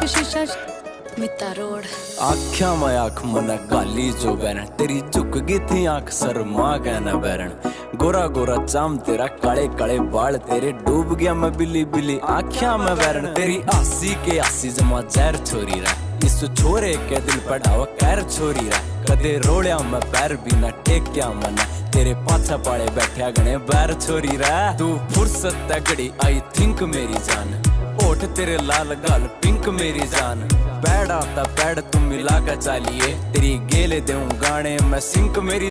शीशा मिता रोड आख्या में आंख मन गाली जो बैरन तेरी झुक गई थी आंख शर्मा कहना बैरन गोरा गोरा चाम तेरा काले काले बाल तेरे डूब गया मैं बिल्ली बिल्ली आख्या में बैरन तेरी आसी के आसी जमा जहर छोरी रहा इस छोरे के दिल पढ़ावा कैर छोरी रहा कदे रोड़िया में पैर भी न टेक्या मना तेरे पाछा पाड़े बैठा गणे बैर छोरी रहा तू फुर्सत तगड़ी आई थिंक मेरी जान ओठ तेरे लाल गाल पिंक मेरी जान पैड़ आता पैड़ तुम मिला कर चालिए तेरी गेले दूं गाने में सिंक मेरी